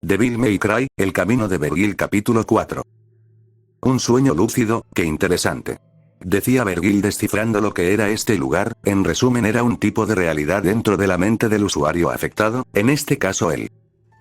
Devil May Cry, El camino de Vergil capítulo 4. Un sueño lúcido, qué interesante. Decía Vergil descifrando lo que era este lugar, en resumen era un tipo de realidad dentro de la mente del usuario afectado, en este caso él.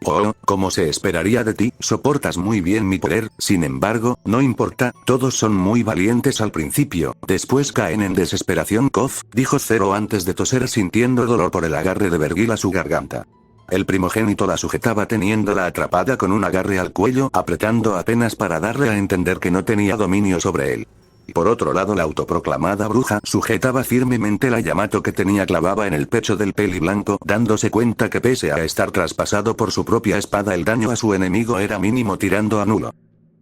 Oh, como se esperaría de ti, soportas muy bien mi poder, sin embargo, no importa, todos son muy valientes al principio, después caen en desesperación. Kof, dijo Zero antes de toser sintiendo dolor por el agarre de Vergil a su garganta. El primogénito la sujetaba teniéndola atrapada con un agarre al cuello, apretando apenas para darle a entender que no tenía dominio sobre él. Por otro lado, la autoproclamada bruja sujetaba firmemente la Yamato que tenía clavada en el pecho del peli blanco, dándose cuenta que pese a estar traspasado por su propia espada el daño a su enemigo era mínimo tirando a nulo.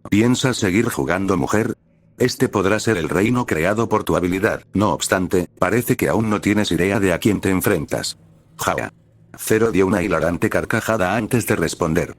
¿Piensas seguir jugando, mujer? Este podrá ser el reino creado por tu habilidad, no obstante, parece que aún no tienes idea de a quién te enfrentas. Jaa. Zero dio una hilarante carcajada antes de responder.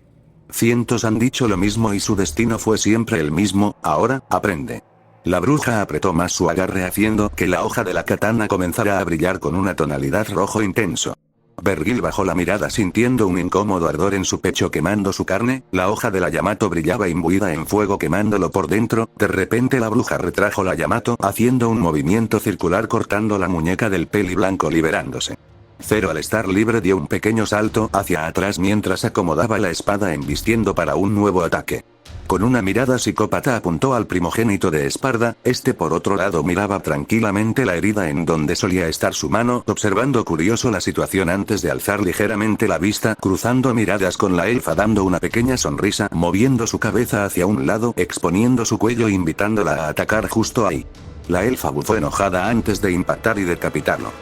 Cientos han dicho lo mismo y su destino fue siempre el mismo, ahora, aprende. La bruja apretó más su agarre haciendo que la hoja de la katana comenzara a brillar con una tonalidad rojo intenso. Vergil bajó la mirada sintiendo un incómodo ardor en su pecho quemando su carne, la hoja de la Yamato brillaba imbuida en fuego quemándolo por dentro, de repente la bruja retrajo la Yamato haciendo un movimiento circular cortando la muñeca del peli blanco liberándose. Zero al estar libre dio un pequeño salto hacia atrás mientras acomodaba la espada embistiendo para un nuevo ataque. Con una mirada psicópata apuntó al primogénito de Esparda, este por otro lado miraba tranquilamente la herida en donde solía estar su mano, observando curioso la situación antes de alzar ligeramente la vista, cruzando miradas con la elfa dando una pequeña sonrisa, moviendo su cabeza hacia un lado, exponiendo su cuello invitándola a atacar justo ahí. La elfa bufó enojada antes de impactar y decapitarlo.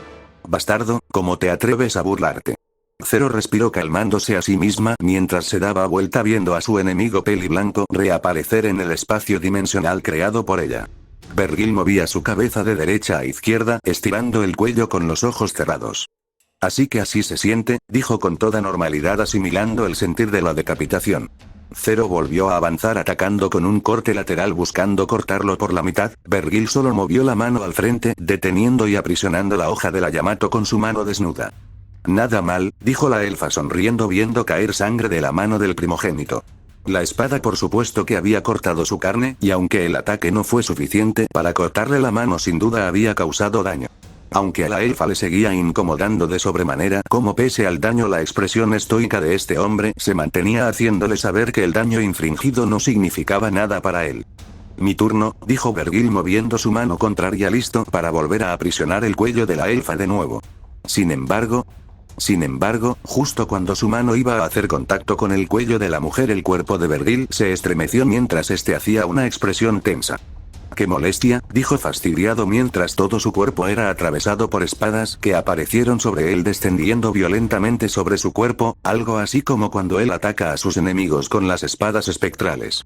Bastardo, ¿cómo te atreves a burlarte? Zero respiró calmándose a sí misma mientras se daba vuelta viendo a su enemigo peli blanco reaparecer en el espacio dimensional creado por ella. Vergil movía su cabeza de derecha a izquierda, estirando el cuello con los ojos cerrados. Así que así se siente, dijo con toda normalidad asimilando el sentir de la decapitación. Zero volvió a avanzar atacando con un corte lateral buscando cortarlo por la mitad, Vergil solo movió la mano al frente, deteniendo y aprisionando la hoja de la Yamato con su mano desnuda. Nada mal, dijo la elfa sonriendo viendo caer sangre de la mano del primogénito. La espada por supuesto que había cortado su carne, y aunque el ataque no fue suficiente para cortarle la mano sin duda había causado daño. Aunque a la elfa le seguía incomodando de sobremanera como pese al daño la expresión estoica de este hombre se mantenía haciéndole saber que el daño infringido no significaba nada para él. Mi turno, dijo Vergil moviendo su mano contraria listo para volver a aprisionar el cuello de la elfa de nuevo. Sin embargo, justo cuando su mano iba a hacer contacto con el cuello de la mujer el cuerpo de Vergil se estremeció mientras este hacía una expresión tensa. ¡Qué molestia!, dijo fastidiado mientras todo su cuerpo era atravesado por espadas que aparecieron sobre él descendiendo violentamente sobre su cuerpo, algo así como cuando él ataca a sus enemigos con las espadas espectrales.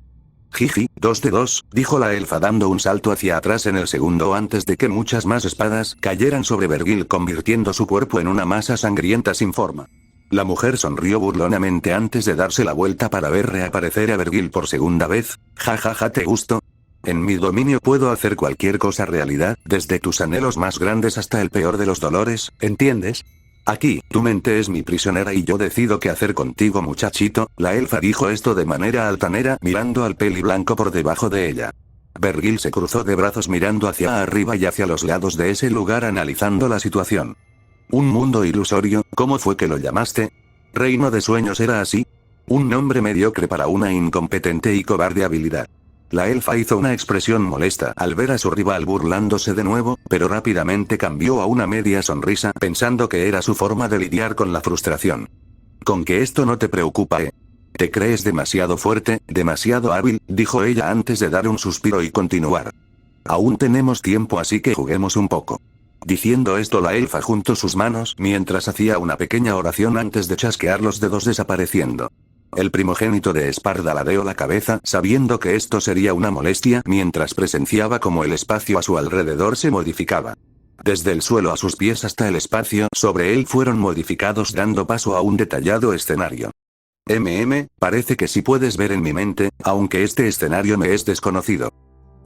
Jiji, 2 de 2, dijo la elfa dando un salto hacia atrás en el segundo antes de que muchas más espadas cayeran sobre Vergil convirtiendo su cuerpo en una masa sangrienta sin forma. La mujer sonrió burlonamente antes de darse la vuelta para ver reaparecer a Vergil por segunda vez. Ja, ¿te gustó? En mi dominio puedo hacer cualquier cosa realidad, desde tus anhelos más grandes hasta el peor de los dolores, ¿entiendes? Aquí, tu mente es mi prisionera y yo decido qué hacer contigo muchachito, la elfa dijo esto de manera altanera mirando al peli blanco por debajo de ella. Vergil se cruzó de brazos mirando hacia arriba y hacia los lados de ese lugar analizando la situación. Un mundo ilusorio, ¿cómo fue que lo llamaste? ¿Reino de sueños era así? Un nombre mediocre para una incompetente y cobarde habilidad. La elfa hizo una expresión molesta al ver a su rival burlándose de nuevo, pero rápidamente cambió a una media sonrisa pensando que era su forma de lidiar con la frustración. Con que esto no te preocupa, ¿eh? Te crees demasiado fuerte, demasiado hábil, dijo ella antes de dar un suspiro y continuar. Aún tenemos tiempo así que juguemos un poco. Diciendo esto la elfa juntó sus manos mientras hacía una pequeña oración antes de chasquear los dedos desapareciendo. El primogénito de Esparda ladeó la cabeza sabiendo que esto sería una molestia mientras presenciaba como el espacio a su alrededor se modificaba. Desde el suelo a sus pies hasta el espacio sobre él fueron modificados dando paso a un detallado escenario. Parece que sí puedes ver en mi mente, aunque este escenario me es desconocido.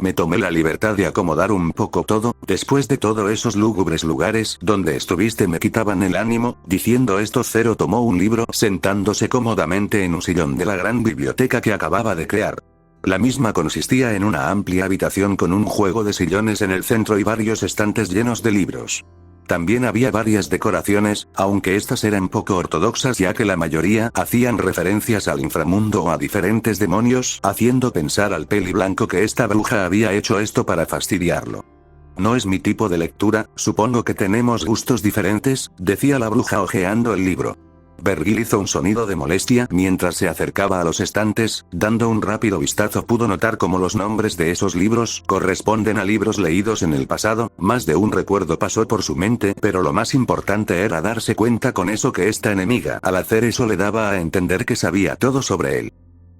Me tomé la libertad de acomodar un poco todo, después de todo esos lúgubres lugares donde estuviste me quitaban el ánimo, diciendo esto Zero tomó un libro sentándose cómodamente en un sillón de la gran biblioteca que acababa de crear. La misma consistía en una amplia habitación con un juego de sillones en el centro y varios estantes llenos de libros. También había varias decoraciones, aunque estas eran poco ortodoxas ya que la mayoría hacían referencias al inframundo o a diferentes demonios, haciendo pensar al peli blanco que esta bruja había hecho esto para fastidiarlo. No es mi tipo de lectura, supongo que tenemos gustos diferentes, decía la bruja hojeando el libro. Vergil hizo un sonido de molestia mientras se acercaba a los estantes, dando un rápido vistazo pudo notar cómo los nombres de esos libros corresponden a libros leídos en el pasado, más de un recuerdo pasó por su mente, pero lo más importante era darse cuenta con eso que esta enemiga al hacer eso le daba a entender que sabía todo sobre él.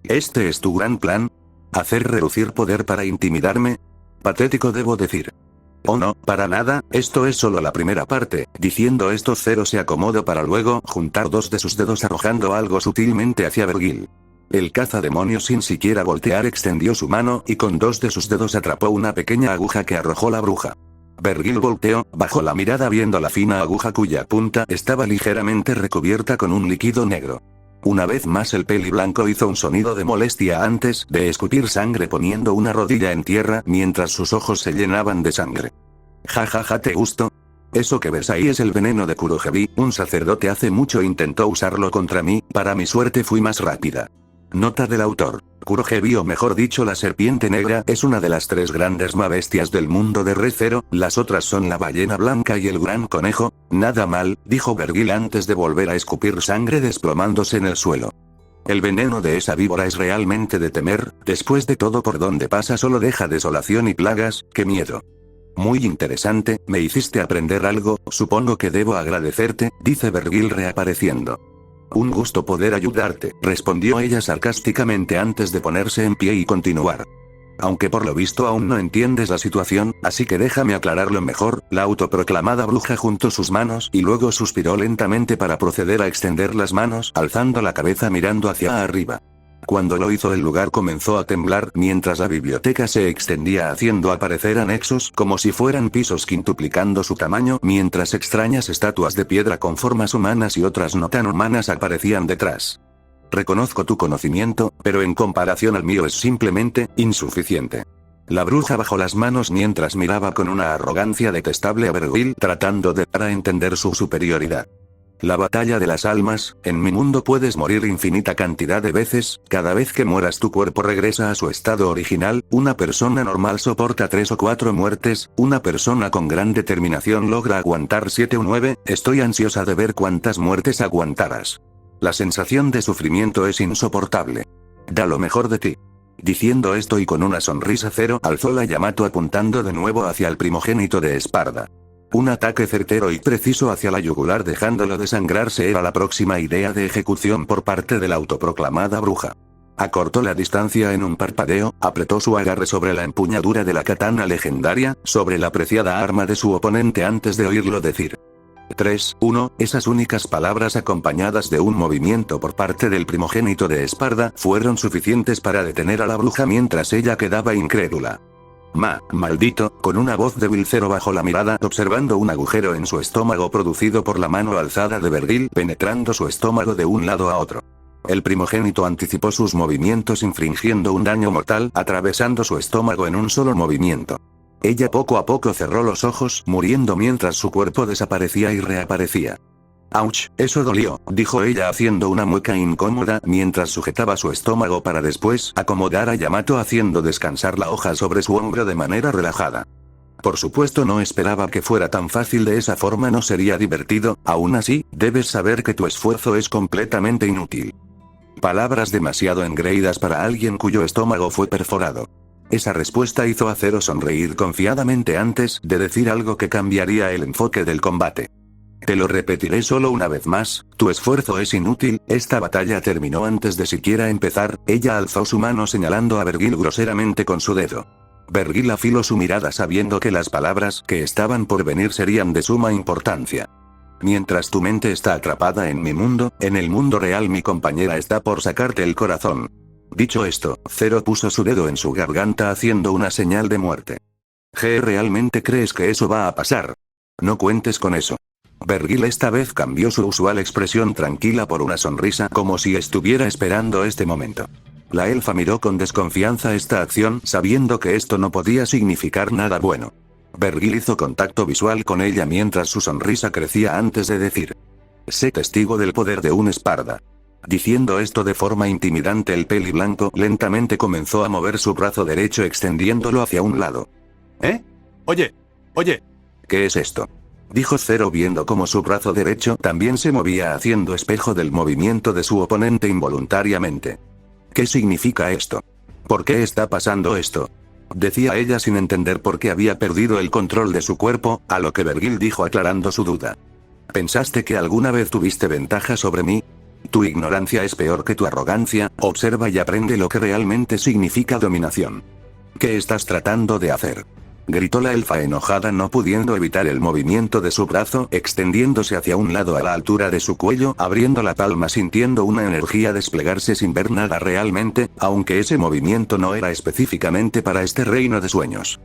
¿Este es tu gran plan? ¿Hacer relucir poder para intimidarme? Patético debo decir. Oh no, para nada, esto es solo la primera parte. Diciendo esto Zero se acomodó para luego juntar dos de sus dedos arrojando algo sutilmente hacia Vergil. El cazademonios sin siquiera voltear extendió su mano y con dos de sus dedos atrapó una pequeña aguja que arrojó la bruja. Vergil volteó, bajó la mirada viendo la fina aguja cuya punta estaba ligeramente recubierta con un líquido negro. Una vez más el peli blanco hizo un sonido de molestia antes de escupir sangre poniendo una rodilla en tierra mientras sus ojos se llenaban de sangre. Ja ja ja, ¿te gustó? Eso que ves ahí es el veneno de Kurohebi, un sacerdote hace mucho intentó usarlo contra mí, para mi suerte fui más rápida. Nota del autor. Kurohebi o mejor dicho la serpiente negra es una de las tres grandes bestias del mundo de Re:Zero, las otras son la ballena blanca y el gran conejo. Nada mal, dijo Vergil antes de volver a escupir sangre desplomándose en el suelo. El veneno de esa víbora es realmente de temer, después de todo por donde pasa solo deja desolación y plagas, qué miedo. Muy interesante, me hiciste aprender algo, supongo que debo agradecerte, dice Vergil reapareciendo. Un gusto poder ayudarte, respondió ella sarcásticamente antes de ponerse en pie y continuar. Aunque por lo visto aún no entiendes la situación, así que déjame aclararlo mejor, la autoproclamada bruja juntó sus manos y luego suspiró lentamente para proceder a extender las manos, alzando la cabeza mirando hacia arriba. Cuando lo hizo el lugar comenzó a temblar mientras la biblioteca se extendía haciendo aparecer anexos como si fueran pisos quintuplicando su tamaño mientras extrañas estatuas de piedra con formas humanas y otras no tan humanas aparecían detrás. Reconozco tu conocimiento, pero en comparación al mío es simplemente insuficiente. La bruja bajó las manos mientras miraba con una arrogancia detestable a Vergil tratando de dar a entender su superioridad. La batalla de las almas, en mi mundo puedes morir infinita cantidad de veces, cada vez que mueras tu cuerpo regresa a su estado original, una persona normal soporta 3 o 4 muertes, una persona con gran determinación logra aguantar 7 o 9, estoy ansiosa de ver cuántas muertes aguantarás. La sensación de sufrimiento es insoportable. Da lo mejor de ti. Diciendo esto y con una sonrisa Zero alzó la Yamato apuntando de nuevo hacia el primogénito de Esparda. Un ataque certero y preciso hacia la yugular dejándolo desangrarse era la próxima idea de ejecución por parte de la autoproclamada bruja. Acortó la distancia en un parpadeo, apretó su agarre sobre la empuñadura de la katana legendaria, sobre la preciada arma de su oponente antes de oírlo decir. 3, 1, esas únicas palabras acompañadas de un movimiento por parte del primogénito de Esparda fueron suficientes para detener a la bruja mientras ella quedaba incrédula. Maldito, con una voz débil Zero bajó la mirada observando un agujero en su estómago producido por la mano alzada de Vergil penetrando su estómago de un lado a otro. El primogénito anticipó sus movimientos infringiendo un daño mortal atravesando su estómago en un solo movimiento. Ella poco a poco cerró los ojos muriendo mientras su cuerpo desaparecía y reaparecía. «Ouch, eso dolió», dijo ella haciendo una mueca incómoda mientras sujetaba su estómago para después acomodar a Yamato haciendo descansar la hoja sobre su hombro de manera relajada. Por supuesto no esperaba que fuera tan fácil de esa forma no sería divertido, aún así, debes saber que tu esfuerzo es completamente inútil. Palabras demasiado engreídas para alguien cuyo estómago fue perforado. Esa respuesta hizo a Zero sonreír confiadamente antes de decir algo que cambiaría el enfoque del combate. Te lo repetiré solo una vez más, tu esfuerzo es inútil, esta batalla terminó antes de siquiera empezar, ella alzó su mano señalando a Vergil groseramente con su dedo. Vergil afiló su mirada sabiendo que las palabras que estaban por venir serían de suma importancia. Mientras tu mente está atrapada en mi mundo, en el mundo real mi compañera está por sacarte el corazón. Dicho esto, Zero puso su dedo en su garganta haciendo una señal de muerte. ¿Realmente crees que eso va a pasar? No cuentes con eso. Vergil esta vez cambió su usual expresión tranquila por una sonrisa como si estuviera esperando este momento. La elfa miró con desconfianza esta acción sabiendo que esto no podía significar nada bueno. Vergil hizo contacto visual con ella mientras su sonrisa crecía antes de decir: sé testigo del poder de un Esparda. Diciendo esto de forma intimidante, el peli blanco lentamente comenzó a mover su brazo derecho extendiéndolo hacia un lado. Oye. ¿Qué es esto? Dijo Zero viendo cómo su brazo derecho también se movía haciendo espejo del movimiento de su oponente involuntariamente. ¿Qué significa esto? ¿Por qué está pasando esto? Decía ella sin entender por qué había perdido el control de su cuerpo, a lo que Vergil dijo aclarando su duda. ¿Pensaste que alguna vez tuviste ventaja sobre mí? Tu ignorancia es peor que tu arrogancia, observa y aprende lo que realmente significa dominación. ¿Qué estás tratando de hacer? Gritó la elfa enojada no pudiendo evitar el movimiento de su brazo extendiéndose hacia un lado a la altura de su cuello abriendo la palma sintiendo una energía desplegarse sin ver nada realmente, aunque ese movimiento no era específicamente para este reino de sueños.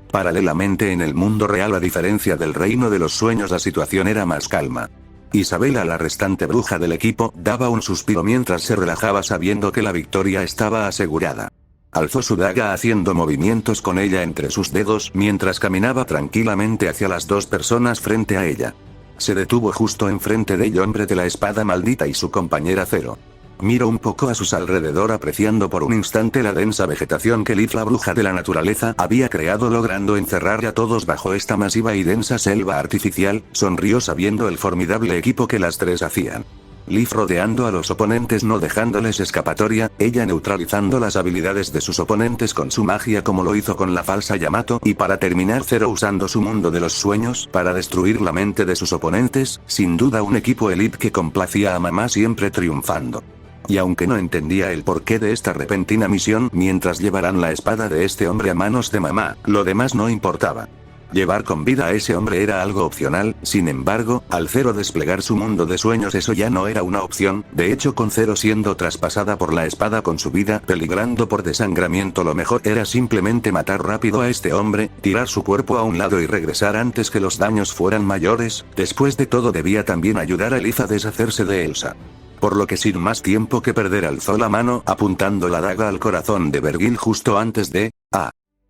Paralelamente en el mundo real a diferencia del reino de los sueños la situación era más calma. Isabela, la restante bruja del equipo, daba un suspiro mientras se relajaba sabiendo que la victoria estaba asegurada. Alzó su daga haciendo movimientos con ella entre sus dedos mientras caminaba tranquilamente hacia las dos personas frente a ella. Se detuvo justo enfrente del hombre de la espada maldita y su compañera Zero. Miró un poco a sus alrededor apreciando por un instante la densa vegetación que Lif, la bruja de la naturaleza, había creado logrando encerrar a todos bajo esta masiva y densa selva artificial, sonrió sabiendo el formidable equipo que las tres hacían. Lif rodeando a los oponentes no dejándoles escapatoria, ella neutralizando las habilidades de sus oponentes con su magia como lo hizo con la falsa Yamato y para terminar Zero usando su mundo de los sueños para destruir la mente de sus oponentes, sin duda un equipo elite que complacía a mamá siempre triunfando. Y aunque no entendía el porqué de esta repentina misión mientras llevaran la espada de este hombre a manos de mamá, lo demás no importaba. Llevar con vida a ese hombre era algo opcional, sin embargo, al Zero desplegar su mundo de sueños eso ya no era una opción, de hecho con Zero siendo traspasada por la espada con su vida peligrando por desangramiento lo mejor era simplemente matar rápido a este hombre, tirar su cuerpo a un lado y regresar antes que los daños fueran mayores, después de todo debía también ayudar a Lif a deshacerse de Elsa. Por lo que sin más tiempo que perder alzó la mano apuntando la daga al corazón de Vergil justo antes de...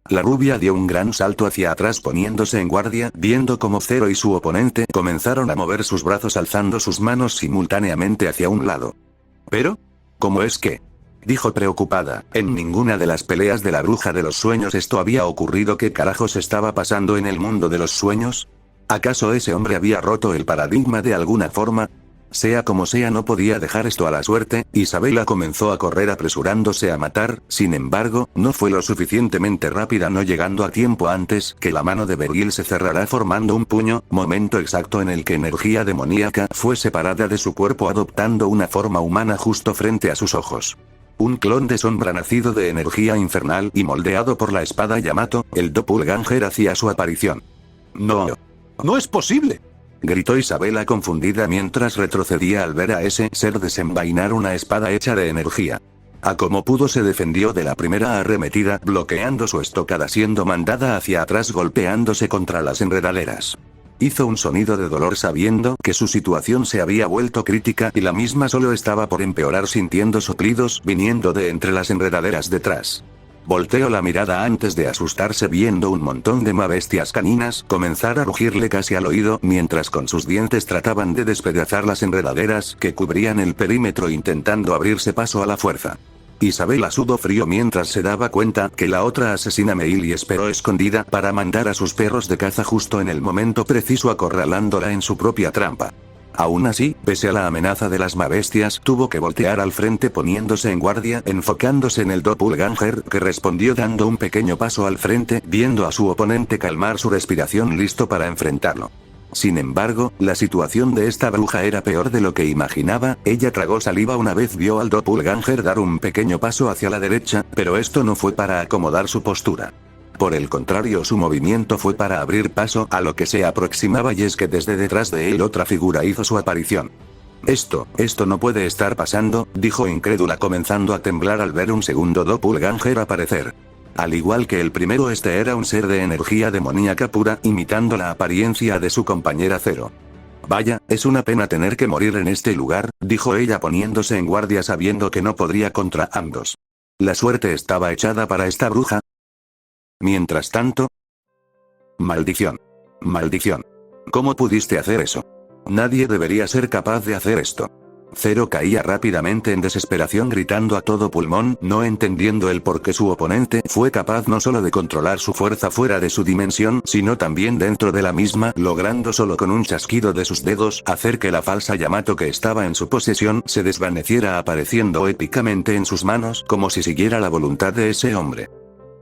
La rubia dio un gran salto hacia atrás poniéndose en guardia, viendo como Zero y su oponente comenzaron a mover sus brazos alzando sus manos simultáneamente hacia un lado. ¿Pero? ¿Cómo es que? Dijo preocupada, en ninguna de las peleas de la bruja de los sueños esto había ocurrido. ¿Qué carajos estaba pasando en el mundo de los sueños? ¿Acaso ese hombre había roto el paradigma de alguna forma? Sea como sea no podía dejar esto a la suerte, Isabela comenzó a correr apresurándose a matar, sin embargo, no fue lo suficientemente rápida no llegando a tiempo antes que la mano de Vergil se cerrara formando un puño, momento exacto en el que energía demoníaca fue separada de su cuerpo adoptando una forma humana justo frente a sus ojos. Un clon de sombra nacido de energía infernal y moldeado por la espada Yamato, el doppelganger hacía su aparición. ¡No! ¡No es posible! Gritó Isabela confundida mientras retrocedía al ver a ese ser desenvainar una espada hecha de energía. A como pudo se defendió de la primera arremetida, bloqueando su estocada siendo mandada hacia atrás golpeándose contra las enredaderas. Hizo un sonido de dolor sabiendo que su situación se había vuelto crítica y la misma solo estaba por empeorar sintiendo soplidos viniendo de entre las enredaderas detrás. Volteó la mirada antes de asustarse viendo un montón de bestias caninas comenzar a rugirle casi al oído mientras con sus dientes trataban de despedazar las enredaderas que cubrían el perímetro intentando abrirse paso a la fuerza. Isabela sudó frío mientras se daba cuenta que la otra asesina Meili esperó escondida para mandar a sus perros de caza justo en el momento preciso acorralándola en su propia trampa. Aún así, pese a la amenaza de las bestias, tuvo que voltear al frente poniéndose en guardia, enfocándose en el doppelganger, que respondió dando un pequeño paso al frente, viendo a su oponente calmar su respiración listo para enfrentarlo. Sin embargo, la situación de esta bruja era peor de lo que imaginaba, ella tragó saliva una vez vio al doppelganger dar un pequeño paso hacia la derecha, pero esto no fue para acomodar su postura. Por el contrario su movimiento fue para abrir paso a lo que se aproximaba y es que desde detrás de él otra figura hizo su aparición. Esto no puede estar pasando, dijo incrédula comenzando a temblar al ver un segundo doppelganger aparecer. Al igual que el primero, este era un ser de energía demoníaca pura, imitando la apariencia de su compañera Zero. Vaya, es una pena tener que morir en este lugar, dijo ella poniéndose en guardia sabiendo que no podría contra ambos. La suerte estaba echada para esta bruja. Mientras tanto... Maldición. Maldición. ¿Cómo pudiste hacer eso? Nadie debería ser capaz de hacer esto. Zero caía rápidamente en desesperación gritando a todo pulmón, no entendiendo el por qué su oponente fue capaz no solo de controlar su fuerza fuera de su dimensión, sino también dentro de la misma, logrando solo con un chasquido de sus dedos hacer que la falsa Yamato que estaba en su posesión se desvaneciera apareciendo épicamente en sus manos como si siguiera la voluntad de ese hombre.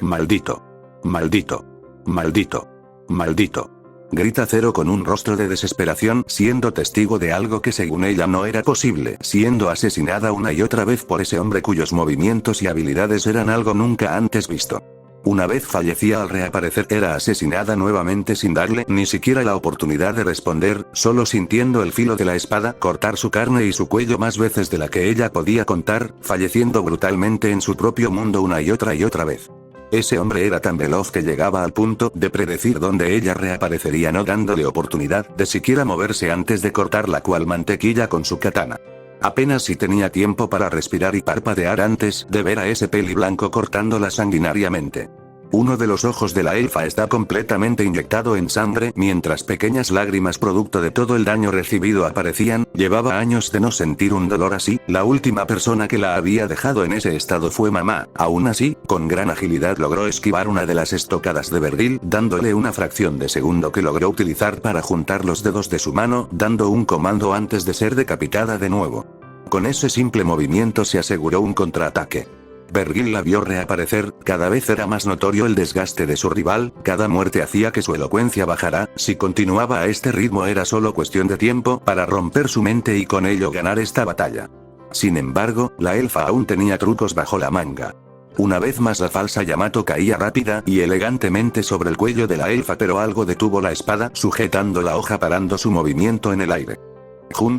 Maldito. Maldito. Maldito. Maldito. Grita Zero con un rostro de desesperación, siendo testigo de algo que según ella no era posible, siendo asesinada una y otra vez por ese hombre cuyos movimientos y habilidades eran algo nunca antes visto. Una vez fallecía, al reaparecer era asesinada nuevamente sin darle ni siquiera la oportunidad de responder, solo sintiendo el filo de la espada cortar su carne y su cuello más veces de la que ella podía contar, falleciendo brutalmente en su propio mundo una y otra vez. Ese hombre era tan veloz que llegaba al punto de predecir dónde ella reaparecería, no dándole oportunidad de siquiera moverse antes de cortarla cual mantequilla con su katana. Apenas si tenía tiempo para respirar y parpadear antes de ver a ese peli blanco cortándola sanguinariamente. Uno de los ojos de la elfa está completamente inyectado en sangre, mientras pequeñas lágrimas producto de todo el daño recibido aparecían. Llevaba años de no sentir un dolor así, la última persona que la había dejado en ese estado fue mamá. Aún así, con gran agilidad logró esquivar una de las estocadas de Vergil, dándole una fracción de segundo que logró utilizar para juntar los dedos de su mano, dando un comando antes de ser decapitada de nuevo. Con ese simple movimiento se aseguró un contraataque. Vergil la vio reaparecer, cada vez era más notorio el desgaste de su rival, cada muerte hacía que su elocuencia bajara, si continuaba a este ritmo era solo cuestión de tiempo para romper su mente y con ello ganar esta batalla. Sin embargo, la elfa aún tenía trucos bajo la manga. Una vez más la falsa Yamato caía rápida y elegantemente sobre el cuello de la elfa, pero algo detuvo la espada, sujetando la hoja parando su movimiento en el aire.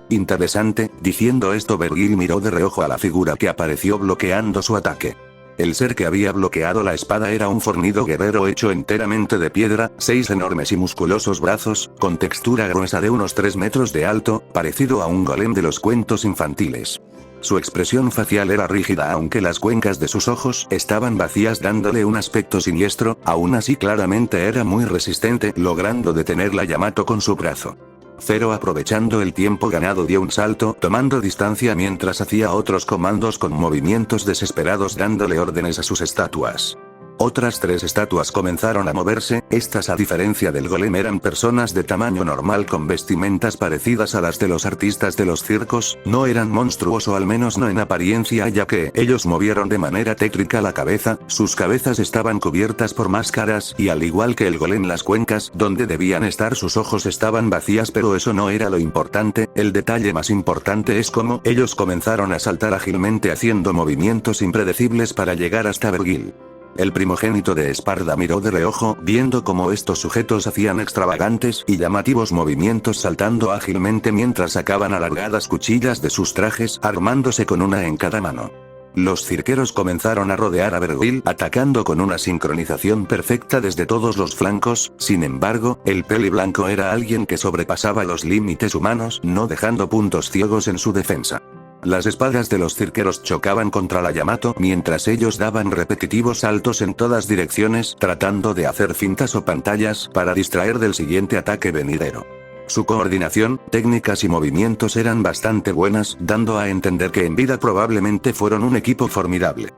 Interesante, diciendo esto Vergil miró de reojo a la figura que apareció bloqueando su ataque. El ser que había bloqueado la espada era un fornido guerrero hecho enteramente de piedra, 6 enormes y musculosos brazos, con textura gruesa de unos 3 metros de alto, parecido a un golem de los cuentos infantiles. Su expresión facial era rígida aunque las cuencas de sus ojos estaban vacías dándole un aspecto siniestro, aún así claramente era muy resistente, logrando detener la Yamato con su brazo. Zero, aprovechando el tiempo ganado, dio un salto, tomando distancia mientras hacía otros comandos con movimientos desesperados dándole órdenes a sus estatuas. Otras 3 estatuas comenzaron a moverse, estas a diferencia del golem eran personas de tamaño normal con vestimentas parecidas a las de los artistas de los circos, no eran monstruos o al menos no en apariencia ya que ellos movieron de manera tétrica la cabeza, sus cabezas estaban cubiertas por máscaras y al igual que el golem las cuencas donde debían estar sus ojos estaban vacías, pero eso no era lo importante, el detalle más importante es cómo ellos comenzaron a saltar ágilmente haciendo movimientos impredecibles para llegar hasta Vergil. El primogénito de Esparda miró de reojo, viendo cómo estos sujetos hacían extravagantes y llamativos movimientos saltando ágilmente mientras sacaban alargadas cuchillas de sus trajes, armándose con una en cada mano. Los cirqueros comenzaron a rodear a Vergil, atacando con una sincronización perfecta desde todos los flancos. Sin embargo, el peli blanco era alguien que sobrepasaba los límites humanos, no dejando puntos ciegos en su defensa. Las espadas de los cirqueros chocaban contra la Yamato mientras ellos daban repetitivos saltos en todas direcciones tratando de hacer fintas o pantallas para distraer del siguiente ataque venidero. Su coordinación, técnicas y movimientos eran bastante buenas, dando a entender que en vida probablemente fueron un equipo formidable.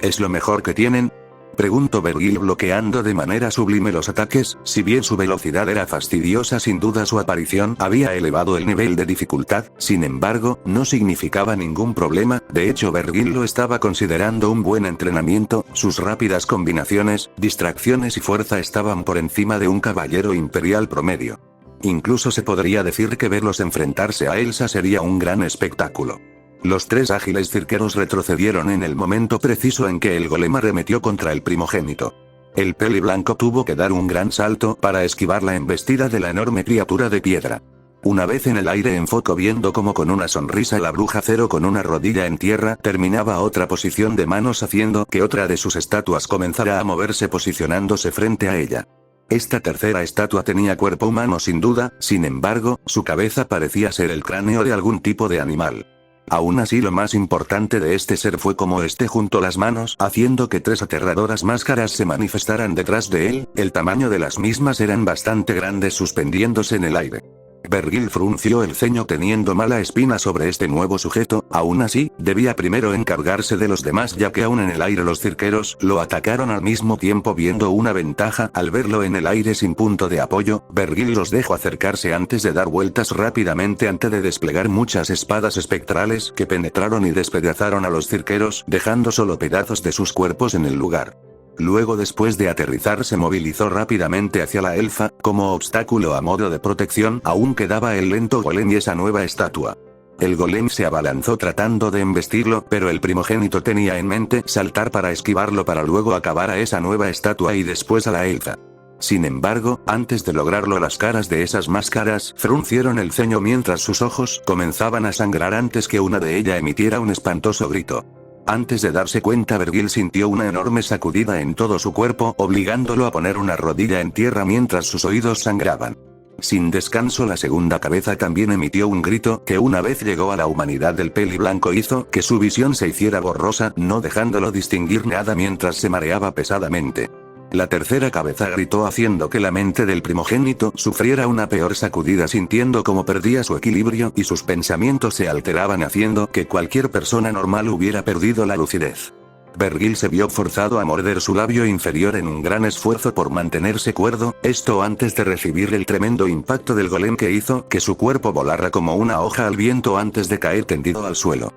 ¿Es lo mejor que tienen?, preguntó Vergil bloqueando de manera sublime los ataques. Si bien su velocidad era fastidiosa, sin duda su aparición había elevado el nivel de dificultad, sin embargo, no significaba ningún problema, de hecho Vergil lo estaba considerando un buen entrenamiento, sus rápidas combinaciones, distracciones y fuerza estaban por encima de un caballero imperial promedio. Incluso se podría decir que verlos enfrentarse a Elsa sería un gran espectáculo. Los 3 ágiles cirqueros retrocedieron en el momento preciso en que el golem arremetió contra el primogénito. El peli blanco tuvo que dar un gran salto para esquivar la embestida de la enorme criatura de piedra. Una vez en el aire enfocó viendo como con una sonrisa la bruja Zero con una rodilla en tierra terminaba otra posición de manos haciendo que otra de sus estatuas comenzara a moverse posicionándose frente a ella. Esta tercera estatua tenía cuerpo humano sin duda, sin embargo, su cabeza parecía ser el cráneo de algún tipo de animal. Aún así lo más importante de este ser fue como este juntó las manos haciendo que tres aterradoras máscaras se manifestaran detrás de él, el tamaño de las mismas eran bastante grandes suspendiéndose en el aire. Vergil frunció el ceño teniendo mala espina sobre este nuevo sujeto, aún así, debía primero encargarse de los demás ya que aún en el aire los cirqueros lo atacaron al mismo tiempo viendo una ventaja al verlo en el aire sin punto de apoyo, Vergil los dejó acercarse antes de dar vueltas rápidamente antes de desplegar muchas espadas espectrales que penetraron y despedazaron a los cirqueros dejando solo pedazos de sus cuerpos en el lugar. Luego después de aterrizar se movilizó rápidamente hacia la elfa, como obstáculo a modo de protección aún quedaba el lento golem y esa nueva estatua. El golem se abalanzó tratando de embestirlo pero el primogénito tenía en mente saltar para esquivarlo para luego acabar a esa nueva estatua y después a la elfa. Sin embargo, antes de lograrlo las caras de esas máscaras fruncieron el ceño mientras sus ojos comenzaban a sangrar antes que una de ellas emitiera un espantoso grito. Antes de darse cuenta Vergil sintió una enorme sacudida en todo su cuerpo obligándolo a poner una rodilla en tierra mientras sus oídos sangraban. Sin descanso la segunda cabeza también emitió un grito que una vez llegó a la humanidad del peli blanco hizo que su visión se hiciera borrosa no dejándolo distinguir nada mientras se mareaba pesadamente. La tercera cabeza gritó haciendo que la mente del primogénito sufriera una peor sacudida sintiendo como perdía su equilibrio y sus pensamientos se alteraban haciendo que cualquier persona normal hubiera perdido la lucidez. Vergil se vio forzado a morder su labio inferior en un gran esfuerzo por mantenerse cuerdo, esto antes de recibir el tremendo impacto del golem que hizo que su cuerpo volara como una hoja al viento antes de caer tendido al suelo.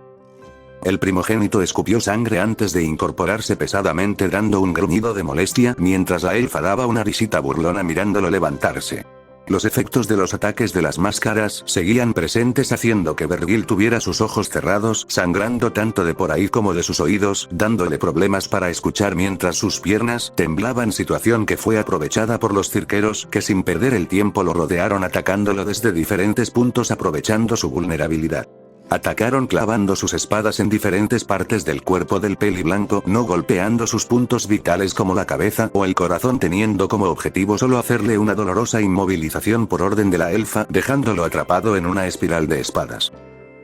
El primogénito escupió sangre antes de incorporarse pesadamente dando un gruñido de molestia mientras la elfa daba una risita burlona mirándolo levantarse. Los efectos de los ataques de las máscaras seguían presentes haciendo que Vergil tuviera sus ojos cerrados sangrando tanto de por ahí como de sus oídos, dándole problemas para escuchar mientras sus piernas temblaban situación que fue aprovechada por los cirqueros que sin perder el tiempo lo rodearon atacándolo desde diferentes puntos aprovechando su vulnerabilidad. Atacaron clavando sus espadas en diferentes partes del cuerpo del peli blanco, no golpeando sus puntos vitales como la cabeza o el corazón teniendo como objetivo solo hacerle una dolorosa inmovilización por orden de la elfa dejándolo atrapado en una espiral de espadas.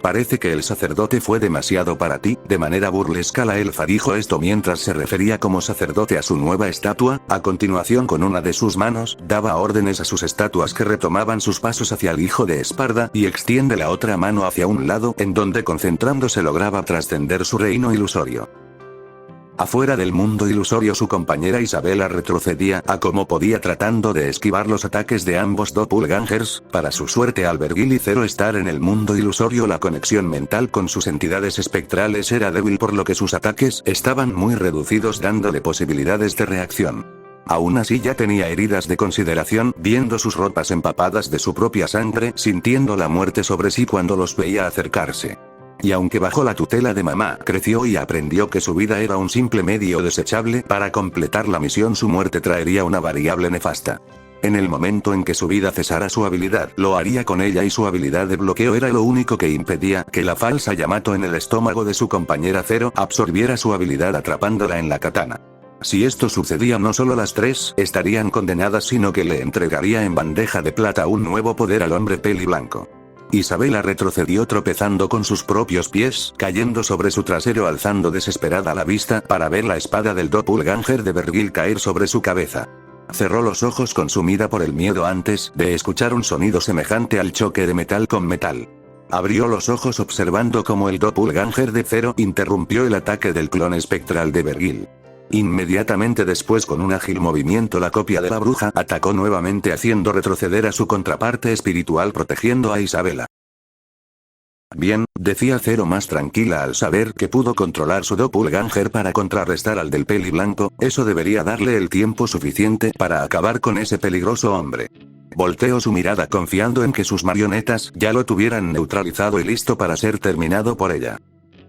Parece que el sacerdote fue demasiado para ti, de manera burlesca la elfa dijo esto mientras se refería como sacerdote a su nueva estatua, a continuación con una de sus manos, daba órdenes a sus estatuas que retomaban sus pasos hacia el hijo de Esparda y extiende la otra mano hacia un lado en donde concentrándose lograba trascender su reino ilusorio. Afuera del mundo ilusorio su compañera Isabela retrocedía a como podía tratando de esquivar los ataques de ambos doppelgangers, para su suerte al Vergil y Zero estar en el mundo ilusorio la conexión mental con sus entidades espectrales era débil por lo que sus ataques estaban muy reducidos dándole posibilidades de reacción. Aún así ya tenía heridas de consideración viendo sus ropas empapadas de su propia sangre sintiendo la muerte sobre sí cuando los veía acercarse. Y aunque bajo la tutela de mamá creció y aprendió que su vida era un simple medio desechable para completar la misión su muerte traería una variable nefasta. En el momento en que su vida cesara su habilidad lo haría con ella y su habilidad de bloqueo era lo único que impedía que la falsa Yamato en el estómago de su compañera Zero absorbiera su habilidad atrapándola en la katana. Si esto sucedía no solo las tres estarían condenadas sino que le entregaría en bandeja de plata un nuevo poder al hombre peli blanco. Isabela retrocedió tropezando con sus propios pies, cayendo sobre su trasero alzando desesperada la vista para ver la espada del doppelganger de Vergil caer sobre su cabeza. Cerró los ojos consumida por el miedo antes de escuchar un sonido semejante al choque de metal con metal. Abrió los ojos observando cómo el doppelganger de Zero interrumpió el ataque del clon espectral de Vergil. Inmediatamente después con un ágil movimiento la copia de la bruja atacó nuevamente haciendo retroceder a su contraparte espiritual protegiendo a Isabela. Bien, decía Zero más tranquila al saber que pudo controlar su doppelganger para contrarrestar al del peli blanco, eso debería darle el tiempo suficiente para acabar con ese peligroso hombre. Volteó su mirada confiando en que sus marionetas ya lo tuvieran neutralizado y listo para ser terminado por ella.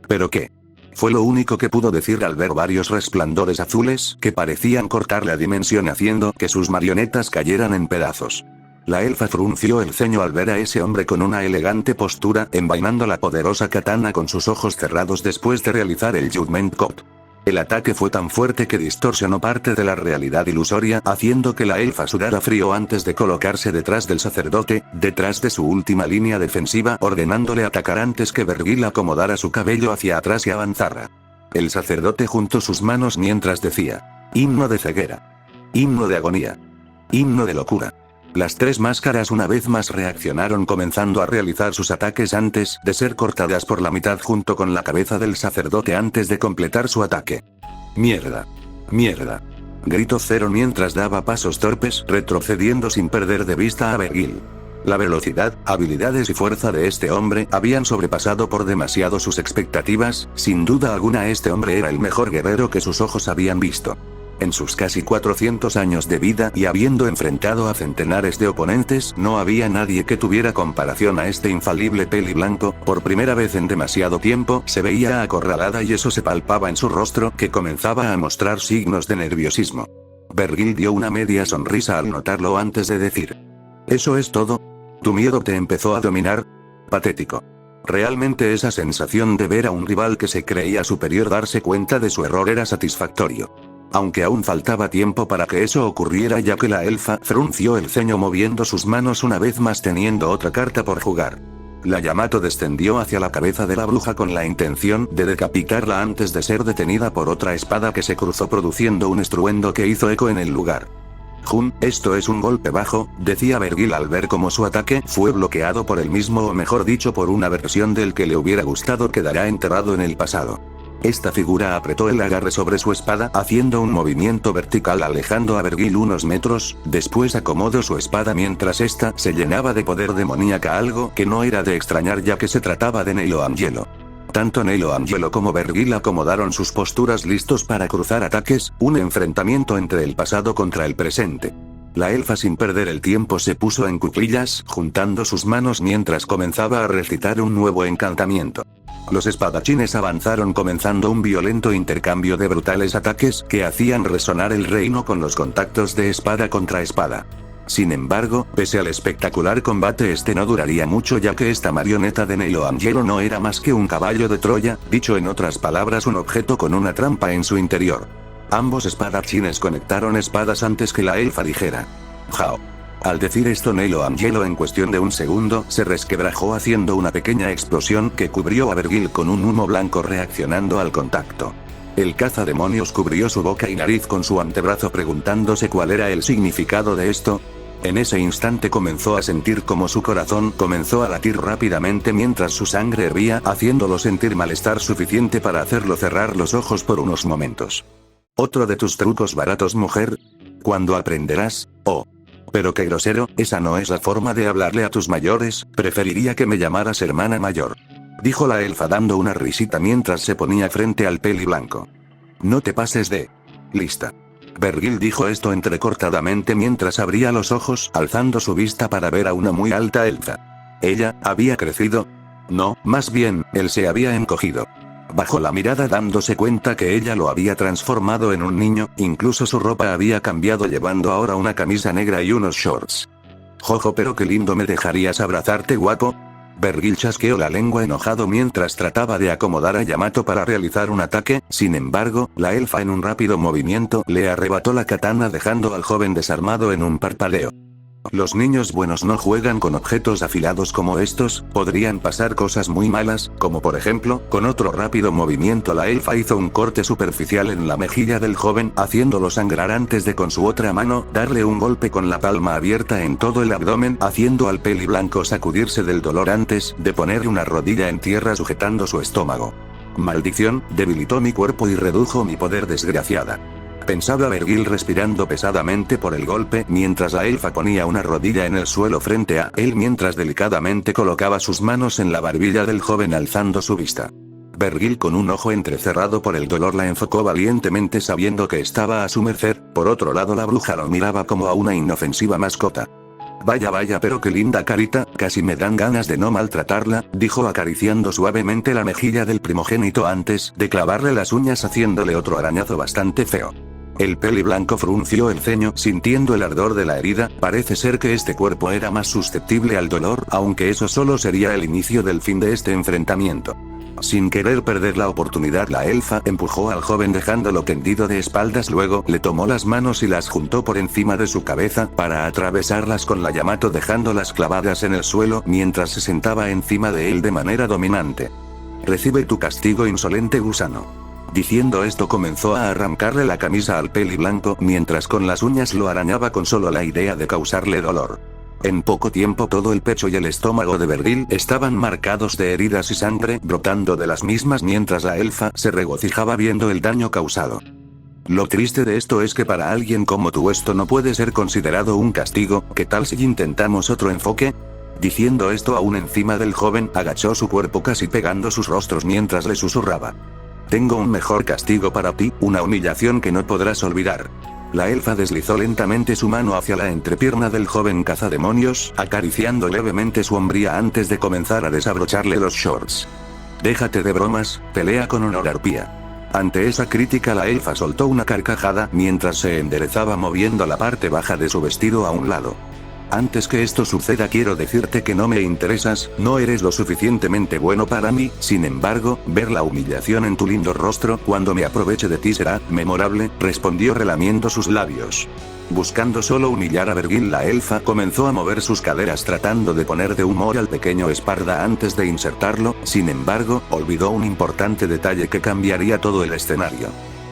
¿Pero qué? Fue lo único que pudo decir al ver varios resplandores azules que parecían cortar la dimensión haciendo que sus marionetas cayeran en pedazos. La elfa frunció el ceño al ver a ese hombre con una elegante postura, envainando la poderosa katana con sus ojos cerrados después de realizar el Judgment Cut. El ataque fue tan fuerte que distorsionó parte de la realidad ilusoria, haciendo que la elfa sudara frío antes de colocarse detrás del sacerdote, detrás de su última línea defensiva, ordenándole atacar antes que Vergil acomodara su cabello hacia atrás y avanzara. El sacerdote juntó sus manos mientras decía: himno de ceguera. Himno de agonía. Himno de locura. Las tres máscaras una vez más reaccionaron comenzando a realizar sus ataques antes de ser cortadas por la mitad junto con la cabeza del sacerdote antes de completar su ataque. Mierda. Mierda. Gritó Zero mientras daba pasos torpes, retrocediendo sin perder de vista a Vergil. La velocidad, habilidades y fuerza de este hombre habían sobrepasado por demasiado sus expectativas, sin duda alguna este hombre era el mejor guerrero que sus ojos habían visto. En sus casi 400 años de vida y habiendo enfrentado a centenares de oponentes, no había nadie que tuviera comparación a este infalible peli blanco. Por primera vez en demasiado tiempo, se veía acorralada y eso se palpaba en su rostro, que comenzaba a mostrar signos de nerviosismo. Vergil dio una media sonrisa al notarlo antes de decir: ¿eso es todo? ¿Tu miedo te empezó a dominar? Patético. Realmente esa sensación de ver a un rival que se creía superior darse cuenta de su error era satisfactorio. Aunque aún faltaba tiempo para que eso ocurriera, ya que la elfa frunció el ceño moviendo sus manos una vez más teniendo otra carta por jugar. La Yamato descendió hacia la cabeza de la bruja con la intención de decapitarla antes de ser detenida por otra espada que se cruzó produciendo un estruendo que hizo eco en el lugar. Esto es un golpe bajo, decía Vergil al ver cómo su ataque fue bloqueado por el mismo, o mejor dicho por una versión del que le hubiera gustado, quedará enterrado en el pasado. Esta figura apretó el agarre sobre su espada haciendo un movimiento vertical alejando a Vergil unos metros, después acomodó su espada mientras ésta se llenaba de poder demoníaca, algo que no era de extrañar ya que se trataba de Nelo Angelo. Tanto Nelo Angelo como Vergil acomodaron sus posturas listos para cruzar ataques, un enfrentamiento entre el pasado contra el presente. La elfa sin perder el tiempo se puso en cuclillas, juntando sus manos mientras comenzaba a recitar un nuevo encantamiento. Los espadachines avanzaron comenzando un violento intercambio de brutales ataques que hacían resonar el reino con los contactos de espada contra espada. Sin embargo, pese al espectacular combate este no duraría mucho ya que esta marioneta de Nelo Angelo no era más que un caballo de Troya, dicho en otras palabras un objeto con una trampa en su interior. Ambos espadachines conectaron espadas antes que la elfa dijera: Jao. Al decir esto Nelo Angelo en cuestión de un segundo se resquebrajó haciendo una pequeña explosión que cubrió a Vergil con un humo blanco reaccionando al contacto. El cazademonios cubrió su boca y nariz con su antebrazo preguntándose cuál era el significado de esto. En ese instante comenzó a sentir como su corazón comenzó a latir rápidamente mientras su sangre hervía, haciéndolo sentir malestar suficiente para hacerlo cerrar los ojos por unos momentos. ¿Otro de tus trucos baratos, mujer? ¿Cuándo aprenderás? Oh. Pero qué grosero, esa no es la forma de hablarle a tus mayores, preferiría que me llamaras hermana mayor. Dijo la elfa dando una risita mientras se ponía frente al peli blanco. No te pases de... lista. Vergil dijo esto entrecortadamente mientras abría los ojos, alzando su vista para ver a una muy alta elfa. ¿Ella había crecido? No, más bien, él se había encogido. Bajó la mirada dándose cuenta que ella lo había transformado en un niño, incluso su ropa había cambiado llevando ahora una camisa negra y unos shorts. Jojo, pero qué lindo, ¿me dejarías abrazarte, guapo? Vergil chasqueó la lengua enojado mientras trataba de acomodar a Yamato para realizar un ataque, sin embargo, la elfa en un rápido movimiento le arrebató la katana dejando al joven desarmado en un parpadeo. Los niños buenos no juegan con objetos afilados como estos, podrían pasar cosas muy malas, como por ejemplo, con otro rápido movimiento la elfa hizo un corte superficial en la mejilla del joven, haciéndolo sangrar antes de con su otra mano, darle un golpe con la palma abierta en todo el abdomen, haciendo al peli blanco sacudirse del dolor antes de poner una rodilla en tierra sujetando su estómago. Maldición, debilitó mi cuerpo y redujo mi poder, desgraciada. Pensaba Vergil respirando pesadamente por el golpe mientras la elfa ponía una rodilla en el suelo frente a él mientras delicadamente colocaba sus manos en la barbilla del joven alzando su vista. Vergil con un ojo entrecerrado por el dolor la enfocó valientemente sabiendo que estaba a su merced, por otro lado la bruja lo miraba como a una inofensiva mascota. Vaya vaya, pero qué linda carita, casi me dan ganas de no maltratarla, dijo acariciando suavemente la mejilla del primogénito antes de clavarle las uñas haciéndole otro arañazo bastante feo. El peli blanco frunció el ceño sintiendo el ardor de la herida, parece ser que este cuerpo era más susceptible al dolor, aunque eso solo sería el inicio del fin de este enfrentamiento. Sin querer perder la oportunidad, la elfa empujó al joven dejándolo tendido de espaldas, luego le tomó las manos y las juntó por encima de su cabeza para atravesarlas con la Yamato dejándolas clavadas en el suelo mientras se sentaba encima de él de manera dominante. Recibe tu castigo, insolente gusano. Diciendo esto comenzó a arrancarle la camisa al peli blanco mientras con las uñas lo arañaba con solo la idea de causarle dolor. En poco tiempo todo el pecho y el estómago de Vergil estaban marcados de heridas y sangre brotando de las mismas mientras la elfa se regocijaba viendo el daño causado. Lo triste de esto es que para alguien como tú esto no puede ser considerado un castigo, ¿qué tal si intentamos otro enfoque? Diciendo esto aún encima del joven, agachó su cuerpo casi pegando sus rostros mientras le susurraba. Tengo un mejor castigo para ti, una humillación que no podrás olvidar. La elfa deslizó lentamente su mano hacia la entrepierna del joven cazademonios, acariciando levemente su hombría antes de comenzar a desabrocharle los shorts. Déjate de bromas, pelea con honor, arpía. Ante esa crítica la elfa soltó una carcajada mientras se enderezaba moviendo la parte baja de su vestido a un lado. Antes que esto suceda quiero decirte que no me interesas, no eres lo suficientemente bueno para mí, sin embargo, ver la humillación en tu lindo rostro cuando me aproveche de ti será memorable, respondió relamiendo sus labios. Buscando solo humillar a Vergil, la elfa comenzó a mover sus caderas tratando de poner de humor al pequeño Esparda antes de insertarlo, sin embargo, olvidó un importante detalle que cambiaría todo el escenario.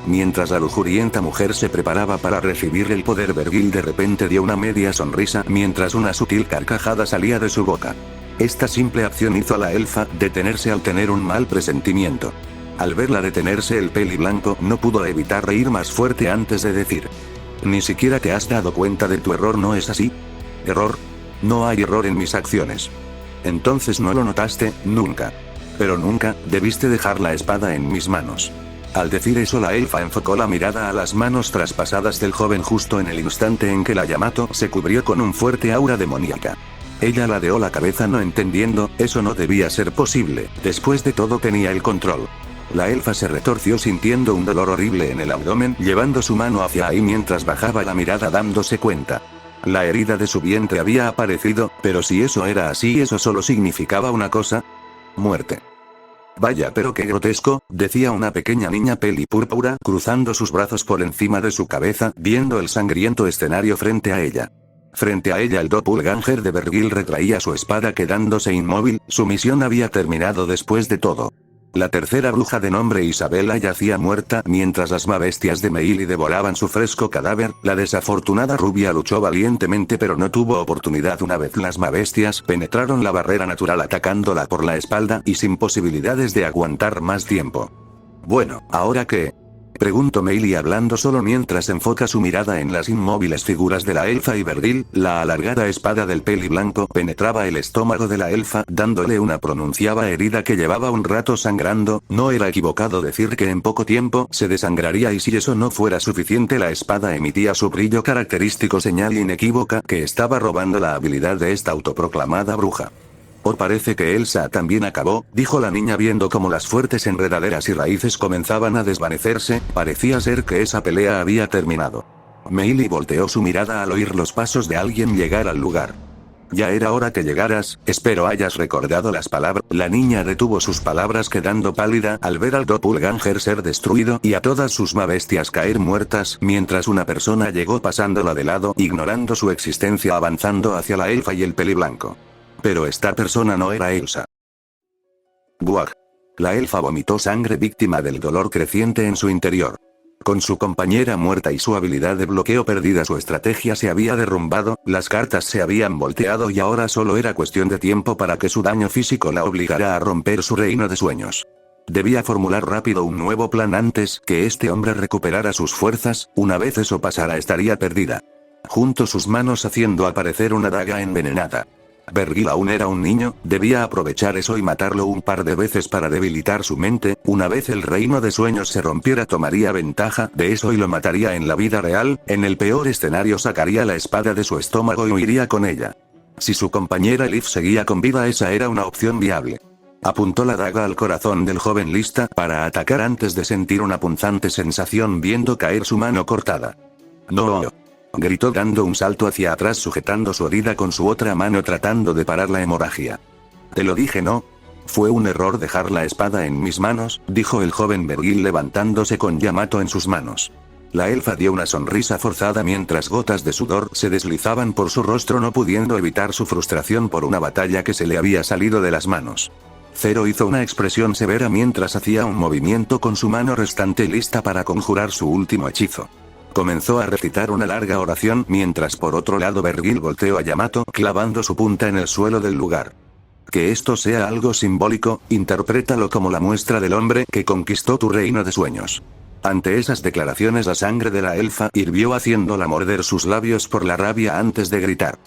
Mientras la lujurienta mujer se preparaba para recibir el poder, Vergil de repente dio una media sonrisa mientras una sutil carcajada salía de su boca. Esta simple acción hizo a la elfa detenerse al tener un mal presentimiento. Al verla detenerse, el peli blanco no pudo evitar reír más fuerte antes de decir: ¿Ni siquiera te has dado cuenta de tu error, no es así? ¿Error? No hay error en mis acciones. Entonces no lo notaste, nunca. Pero nunca debiste dejar la espada en mis manos. Al decir eso, la elfa enfocó la mirada a las manos traspasadas del joven justo en el instante en que la Yamato se cubrió con un fuerte aura demoníaca. Ella ladeó la cabeza no entendiendo, eso no debía ser posible, después de todo tenía el control. La elfa se retorció sintiendo un dolor horrible en el abdomen, llevando su mano hacia ahí mientras bajaba la mirada dándose cuenta. La herida de su vientre había aparecido, pero si eso era así, eso solo significaba una cosa: muerte. Vaya, pero qué grotesco, decía una pequeña niña peli púrpura cruzando sus brazos por encima de su cabeza, viendo el sangriento escenario frente a ella. Frente a ella el doppelganger de Vergil retraía su espada quedándose inmóvil, su misión había terminado después de todo. La tercera bruja de nombre Isabela yacía muerta mientras las mabestias de Meili devoraban su fresco cadáver. La desafortunada rubia luchó valientemente pero no tuvo oportunidad una vez las mabestias penetraron la barrera natural atacándola por la espalda y sin posibilidades de aguantar más tiempo. Bueno, ¿ahora qué? Preguntó Meili hablando solo mientras enfoca su mirada en las inmóviles figuras de la elfa y Vergil. La alargada espada del peli blanco penetraba el estómago de la elfa, dándole una pronunciada herida que llevaba un rato sangrando. No era equivocado decir que en poco tiempo se desangraría, y si eso no fuera suficiente, la espada emitía su brillo característico, señal inequívoca que estaba robando la habilidad de esta autoproclamada bruja. Oh, parece que Elsa también acabó, dijo la niña viendo cómo las fuertes enredaderas y raíces comenzaban a desvanecerse, parecía ser que esa pelea había terminado. Meili volteó su mirada al oír los pasos de alguien llegar al lugar. Ya era hora que llegaras, espero hayas recordado las palabras. La niña detuvo sus palabras quedando pálida al ver al doppelganger ser destruido y a todas sus mabestias caer muertas, mientras una persona llegó pasándola de lado, ignorando su existencia, avanzando hacia la elfa y el peliblanco. Pero esta persona no era Elsa. Buah. La elfa vomitó sangre víctima del dolor creciente en su interior. Con su compañera muerta y su habilidad de bloqueo perdida, su estrategia se había derrumbado, las cartas se habían volteado y ahora solo era cuestión de tiempo para que su daño físico la obligara a romper su reino de sueños. Debía formular rápido un nuevo plan antes que este hombre recuperara sus fuerzas. Una vez eso pasara estaría perdida. Juntó sus manos haciendo aparecer una daga envenenada. Vergil aún era un niño, debía aprovechar eso y matarlo un par de veces para debilitar su mente. Una vez el reino de sueños se rompiera, tomaría ventaja de eso y lo mataría en la vida real. En el peor escenario sacaría la espada de su estómago y huiría con ella. Si su compañera Elif seguía con vida, esa era una opción viable. Apuntó la daga al corazón del joven lista para atacar antes de sentir una punzante sensación viendo caer su mano cortada. ¡No! Gritó dando un salto hacia atrás sujetando su herida con su otra mano tratando de parar la hemorragia. Te lo dije, ¿no? Fue un error dejar la espada en mis manos, dijo el joven Vergil levantándose con Yamato en sus manos. La elfa dio una sonrisa forzada mientras gotas de sudor se deslizaban por su rostro no pudiendo evitar su frustración por una batalla que se le había salido de las manos. Zero hizo una expresión severa mientras hacía un movimiento con su mano restante lista para conjurar su último hechizo. Comenzó a recitar una larga oración mientras por otro lado Vergil volteó a Yamato clavando su punta en el suelo del lugar. Que esto sea algo simbólico, interprétalo como la muestra del hombre que conquistó tu reino de sueños. Ante esas declaraciones la sangre de la elfa hirvió haciéndola morder sus labios por la rabia antes de gritar.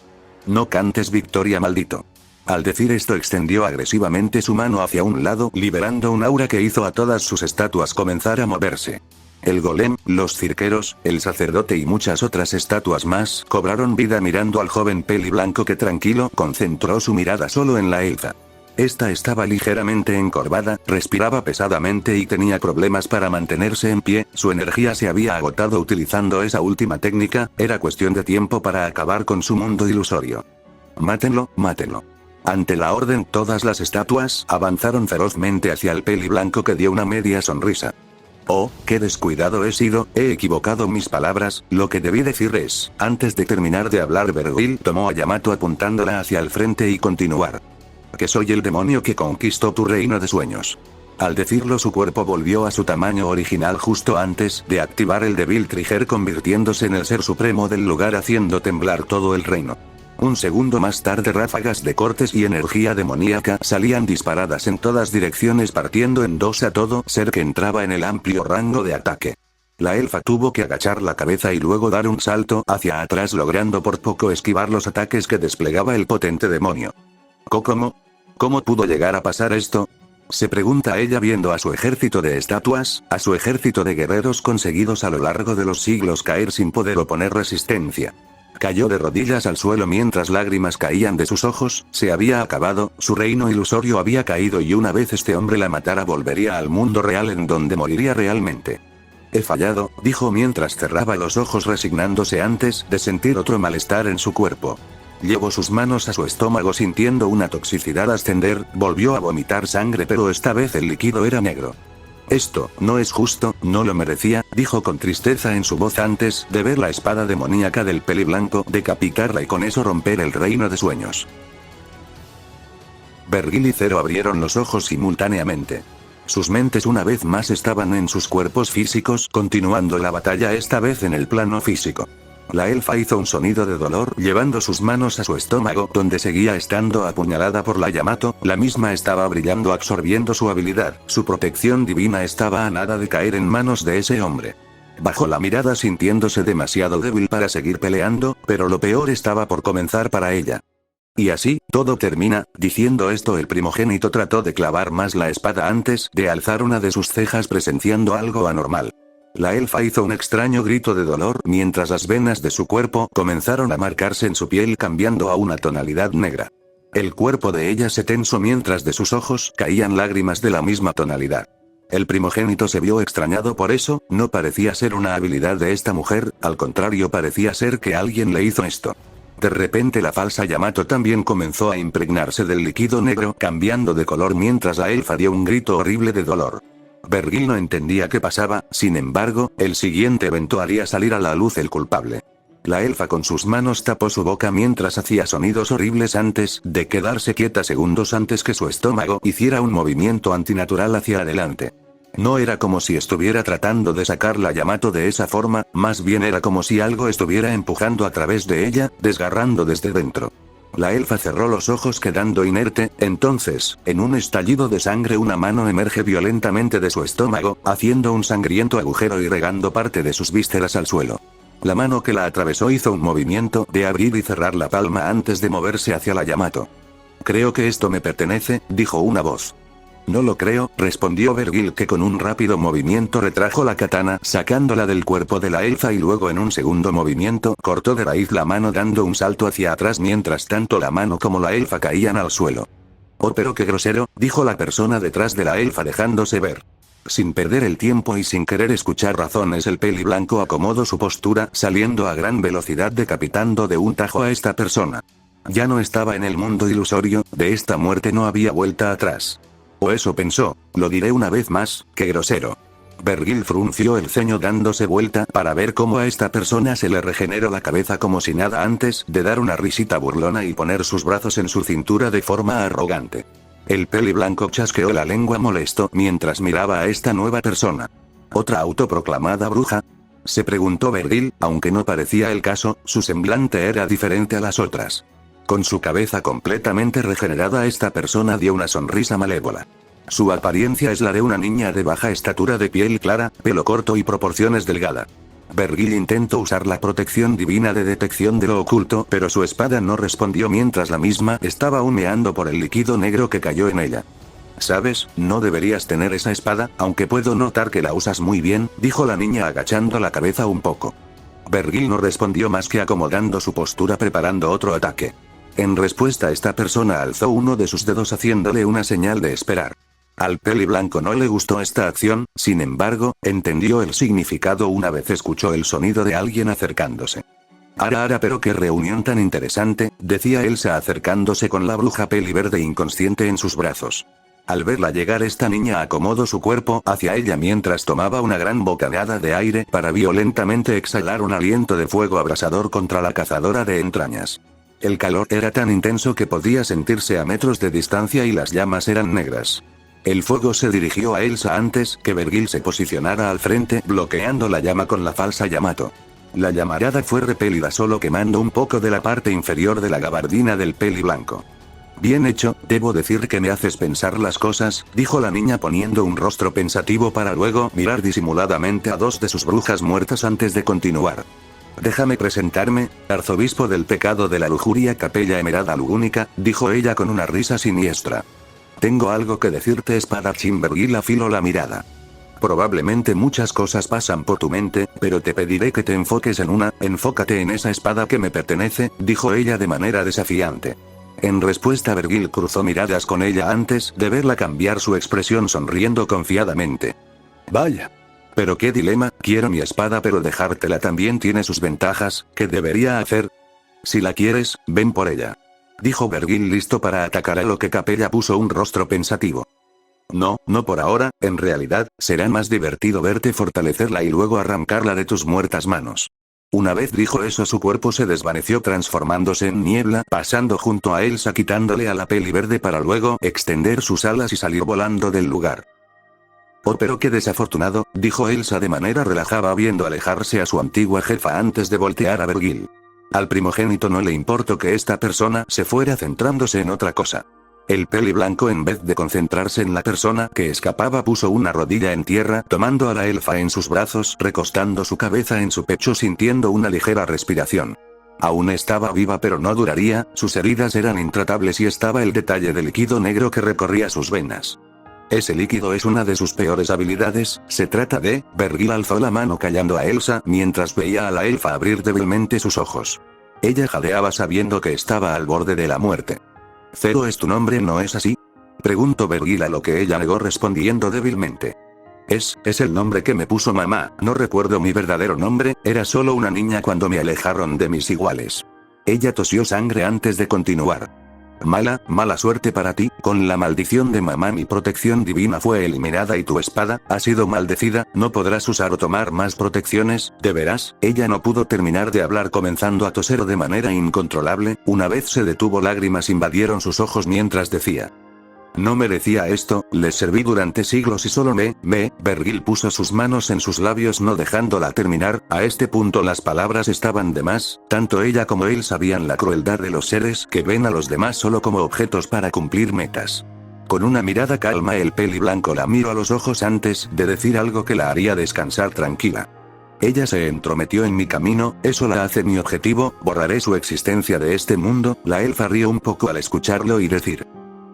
No cantes victoria, maldito. Al decir esto extendió agresivamente su mano hacia un lado liberando un aura que hizo a todas sus estatuas comenzar a moverse. El golem, los cirqueros, el sacerdote y muchas otras estatuas más cobraron vida mirando al joven peliblanco que tranquilo concentró su mirada solo en la elfa. Esta estaba ligeramente encorvada, respiraba pesadamente y tenía problemas para mantenerse en pie, su energía se había agotado utilizando esa última técnica, era cuestión de tiempo para acabar con su mundo ilusorio. Mátenlo, mátenlo. Ante la orden todas las estatuas avanzaron ferozmente hacia el peliblanco que dio una media sonrisa. Oh, qué descuidado he sido, he equivocado mis palabras, lo que debí decir es, antes de terminar de hablar Vergil tomó a Yamato apuntándola hacia el frente y continuar. Que soy el demonio que conquistó tu reino de sueños. Al decirlo su cuerpo volvió a su tamaño original justo antes de activar el Devil Trigger convirtiéndose en el ser supremo del lugar haciendo temblar todo el reino. Un segundo más tarde ráfagas de cortes y energía demoníaca salían disparadas en todas direcciones partiendo en dos a todo ser que entraba en el amplio rango de ataque. La elfa tuvo que agachar la cabeza y luego dar un salto hacia atrás logrando por poco esquivar los ataques que desplegaba el potente demonio. ¿Cómo pudo llegar a pasar esto? Se pregunta ella viendo a su ejército de estatuas, a su ejército de guerreros conseguidos a lo largo de los siglos caer sin poder oponer resistencia. Cayó de rodillas al suelo mientras lágrimas caían de sus ojos, se había acabado, su reino ilusorio había caído y una vez este hombre la matara volvería al mundo real en donde moriría realmente. He fallado, dijo mientras cerraba los ojos resignándose antes de sentir otro malestar en su cuerpo. Llevó sus manos a su estómago sintiendo una toxicidad ascender, volvió a vomitar sangre pero esta vez el líquido era negro. Esto, no es justo, no lo merecía, dijo con tristeza en su voz antes de ver la espada demoníaca del peliblanco decapitarla y con eso romper el reino de sueños. Vergil y Zero abrieron los ojos simultáneamente. Sus mentes una vez más estaban en sus cuerpos físicos continuando la batalla esta vez en el plano físico. La elfa hizo un sonido de dolor llevando sus manos a su estómago donde seguía estando apuñalada por la Yamato, la misma estaba brillando absorbiendo su habilidad, su protección divina estaba a nada de caer en manos de ese hombre. Bajó la mirada sintiéndose demasiado débil para seguir peleando, pero lo peor estaba por comenzar para ella. Y así, todo termina, diciendo esto el primogénito trató de clavar más la espada antes de alzar una de sus cejas presenciando algo anormal. La elfa hizo un extraño grito de dolor mientras las venas de su cuerpo comenzaron a marcarse en su piel cambiando a una tonalidad negra. El cuerpo de ella se tensó mientras de sus ojos caían lágrimas de la misma tonalidad. El primogénito se vio extrañado por eso, no parecía ser una habilidad de esta mujer, al contrario parecía ser que alguien le hizo esto. De repente la falsa Yamato también comenzó a impregnarse del líquido negro cambiando de color mientras la elfa dio un grito horrible de dolor. Vergil no entendía qué pasaba, sin embargo, el siguiente evento haría salir a la luz el culpable. La elfa con sus manos tapó su boca mientras hacía sonidos horribles antes de quedarse quieta segundos antes que su estómago hiciera un movimiento antinatural hacia adelante. No era como si estuviera tratando de sacar la Yamato de esa forma, más bien era como si algo estuviera empujando a través de ella, desgarrando desde dentro. La elfa cerró los ojos quedando inerte, entonces, en un estallido de sangre una mano emerge violentamente de su estómago, haciendo un sangriento agujero y regando parte de sus vísceras al suelo. La mano que la atravesó hizo un movimiento de abrir y cerrar la palma antes de moverse hacia la Yamato. Creo que esto me pertenece, dijo una voz. No lo creo, respondió Vergil que con un rápido movimiento retrajo la katana sacándola del cuerpo de la elfa y luego en un segundo movimiento cortó de raíz la mano dando un salto hacia atrás mientras tanto la mano como la elfa caían al suelo. Oh, pero qué grosero, dijo la persona detrás de la elfa dejándose ver. Sin perder el tiempo y sin querer escuchar razones, el peliblanco acomodó su postura, saliendo a gran velocidad decapitando de un tajo a esta persona. Ya no estaba en el mundo ilusorio, de esta muerte no había vuelta atrás. O eso pensó, lo diré una vez más, qué grosero. Vergil frunció el ceño dándose vuelta para ver cómo a esta persona se le regeneró la cabeza como si nada antes de dar una risita burlona y poner sus brazos en su cintura de forma arrogante. El peliblanco chasqueó la lengua molesto mientras miraba a esta nueva persona. ¿Otra autoproclamada bruja? Se preguntó Vergil, aunque no parecía el caso, su semblante era diferente a las otras. Con su cabeza completamente regenerada, esta persona dio una sonrisa malévola. Su apariencia es la de una niña de baja estatura, de piel clara, pelo corto y proporciones delgada. Vergil intentó usar la protección divina de detección de lo oculto, pero su espada no respondió mientras la misma estaba humeando por el líquido negro que cayó en ella. ¿Sabes? No deberías tener esa espada, aunque puedo notar que la usas muy bien, dijo la niña agachando la cabeza un poco. Vergil no respondió más que acomodando su postura preparando otro ataque. En respuesta, esta persona alzó uno de sus dedos haciéndole una señal de esperar. Al peliblanco no le gustó esta acción, sin embargo, entendió el significado una vez escuchó el sonido de alguien acercándose. Ara, pero qué reunión tan interesante, decía Elsa acercándose con la bruja peliverde inconsciente en sus brazos. Al verla llegar, esta niña acomodó su cuerpo hacia ella mientras tomaba una gran bocanada de aire para violentamente exhalar un aliento de fuego abrasador contra la cazadora de entrañas. El calor era tan intenso que podía sentirse a metros de distancia y las llamas eran negras. El fuego se dirigió a Elsa antes que Vergil se posicionara al frente, bloqueando la llama con la falsa Yamato. La llamarada fue repelida solo quemando un poco de la parte inferior de la gabardina del peliblanco. Bien hecho, debo decir que me haces pensar las cosas, dijo la niña poniendo un rostro pensativo para luego mirar disimuladamente a dos de sus brujas muertas antes de continuar. Déjame presentarme, arzobispo del pecado de la lujuria Capella Emerada Lugúnica, dijo ella con una risa siniestra. Tengo algo que decirte, espadachín. Vergil afiló la mirada. Probablemente muchas cosas pasan por tu mente, pero te pediré que te enfoques en una, enfócate en esa espada que me pertenece, dijo ella de manera desafiante. En respuesta, Vergil cruzó miradas con ella antes de verla cambiar su expresión sonriendo confiadamente. Vaya. Pero qué dilema, quiero mi espada pero dejártela también tiene sus ventajas, ¿qué debería hacer? Si la quieres, ven por ella. Dijo Vergil listo para atacar, a lo que Capella puso un rostro pensativo. No, no por ahora, en realidad, será más divertido verte fortalecerla y luego arrancarla de tus muertas manos. Una vez dijo eso, su cuerpo se desvaneció transformándose en niebla, pasando junto a Elsa quitándole a la peliverde para luego extender sus alas y salir volando del lugar. Oh, pero qué desafortunado, dijo Elsa de manera relajada viendo alejarse a su antigua jefa antes de voltear a Vergil. Al primogénito no le importó que esta persona se fuera centrándose en otra cosa. El peliblanco, en vez de concentrarse en la persona que escapaba, puso una rodilla en tierra tomando a la elfa en sus brazos, recostando su cabeza en su pecho sintiendo una ligera respiración. Aún estaba viva pero no duraría, sus heridas eran intratables y estaba el detalle de líquido negro que recorría sus venas. Ese líquido es una de sus peores habilidades, se trata de... Vergil alzó la mano callando a Elsa mientras veía a la elfa abrir débilmente sus ojos. Ella jadeaba sabiendo que estaba al borde de la muerte. Zero es tu nombre, ¿no es así? Preguntó Vergil, a lo que ella negó respondiendo débilmente. Es el nombre que me puso mamá, no recuerdo mi verdadero nombre, era solo una niña cuando me alejaron de mis iguales. Ella tosió sangre antes de continuar. Mala suerte para ti, con la maldición de mamá mi protección divina fue eliminada y tu espada ha sido maldecida, no podrás usar o tomar más protecciones, ¿de veras? Ella no pudo terminar de hablar comenzando a toser de manera incontrolable, una vez se detuvo lágrimas invadieron sus ojos mientras decía. No merecía esto, les serví durante siglos y solo Vergil puso sus manos en sus labios no dejándola terminar, a este punto las palabras estaban de más, tanto ella como él sabían la crueldad de los seres que ven a los demás solo como objetos para cumplir metas. Con una mirada calma el peliblanco la miró a los ojos antes de decir algo que la haría descansar tranquila. Ella se entrometió en mi camino, eso la hace mi objetivo, borraré su existencia de este mundo, la elfa rió un poco al escucharlo y decir.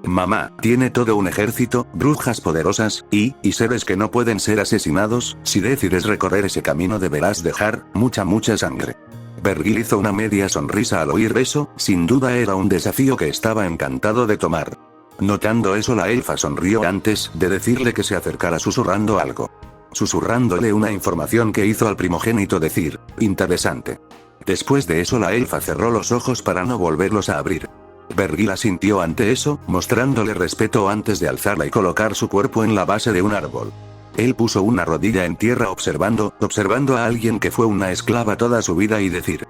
Mamá, tiene todo un ejército, brujas poderosas, y seres que no pueden ser asesinados, si decides recorrer ese camino deberás dejar, mucha sangre. Vergil hizo una media sonrisa al oír eso, sin duda era un desafío que estaba encantado de tomar. Notando eso, la elfa sonrió antes de decirle que se acercara susurrando algo. Susurrándole una información que hizo al primogénito decir, interesante. Después de eso la elfa cerró los ojos para no volverlos a abrir. Vergil asintió ante eso, mostrándole respeto antes de alzarla y colocar su cuerpo en la base de un árbol. Él puso una rodilla en tierra observando a alguien que fue una esclava toda su vida y decir: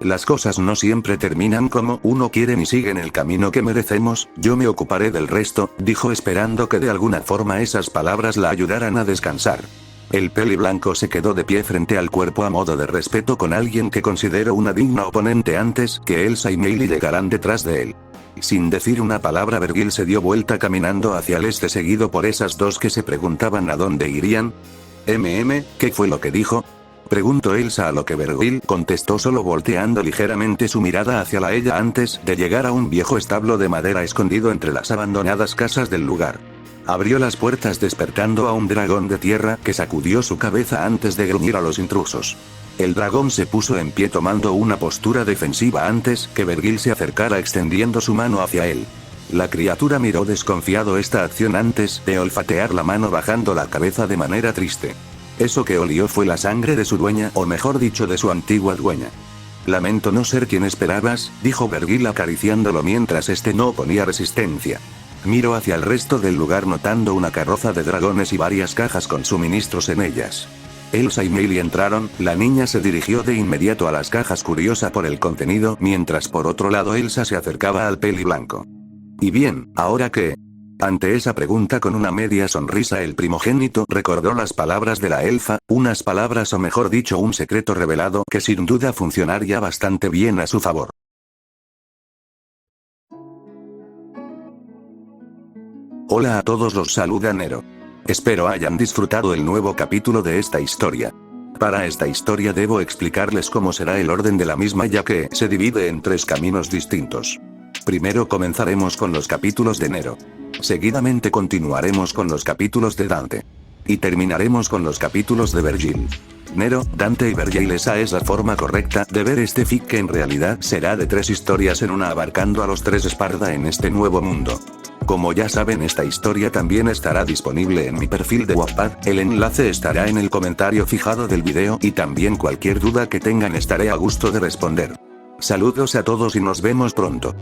las cosas no siempre terminan como uno quiere ni siguen el camino que merecemos, yo me ocuparé del resto, dijo esperando que de alguna forma esas palabras la ayudaran a descansar. El peli blanco se quedó de pie frente al cuerpo a modo de respeto con alguien que consideró una digna oponente antes que Elsa y Meili llegaran detrás de él. Sin decir una palabra, Vergil se dio vuelta caminando hacia el este seguido por esas dos que se preguntaban a dónde irían. ¿Qué fue lo que dijo?, preguntó Elsa, a lo que Vergil contestó solo volteando ligeramente su mirada hacia la ella antes de llegar a un viejo establo de madera escondido entre las abandonadas casas del lugar. Abrió las puertas despertando a un dragón de tierra que sacudió su cabeza antes de gruñir a los intrusos. El dragón se puso en pie tomando una postura defensiva antes que Vergil se acercara extendiendo su mano hacia él. La criatura miró desconfiado esta acción antes de olfatear la mano bajando la cabeza de manera triste. Eso que olió fue la sangre de su dueña, o mejor dicho de su antigua dueña. Lamento no ser quien esperabas, dijo Vergil acariciándolo mientras este no oponía resistencia. Miró hacia el resto del lugar notando una carroza de dragones y varias cajas con suministros en ellas. Elsa y Meili entraron, la niña se dirigió de inmediato a las cajas curiosa por el contenido, mientras por otro lado Elsa se acercaba al peli blanco. ¿Y bien, ahora qué? Ante esa pregunta con una media sonrisa el primogénito recordó las palabras de la elfa, unas palabras o mejor dicho un secreto revelado que sin duda funcionaría bastante bien a su favor. Hola a todos, los saluda Nero. Espero hayan disfrutado el nuevo capítulo de esta historia. Para esta historia debo explicarles cómo será el orden de la misma ya que se divide en 3 caminos distintos. Primero comenzaremos con los capítulos de Nero. Seguidamente continuaremos con los capítulos de Dante. Y terminaremos con los capítulos de Vergil. Nero, Dante y Vergil, esa es la forma correcta de ver este fic que en realidad será de 3 historias en una abarcando a los 3 Esparda en este nuevo mundo. Como ya saben, esta historia también estará disponible en mi perfil de Wattpad, el enlace estará en el comentario fijado del video y también cualquier duda que tengan estaré a gusto de responder. Saludos a todos y nos vemos pronto.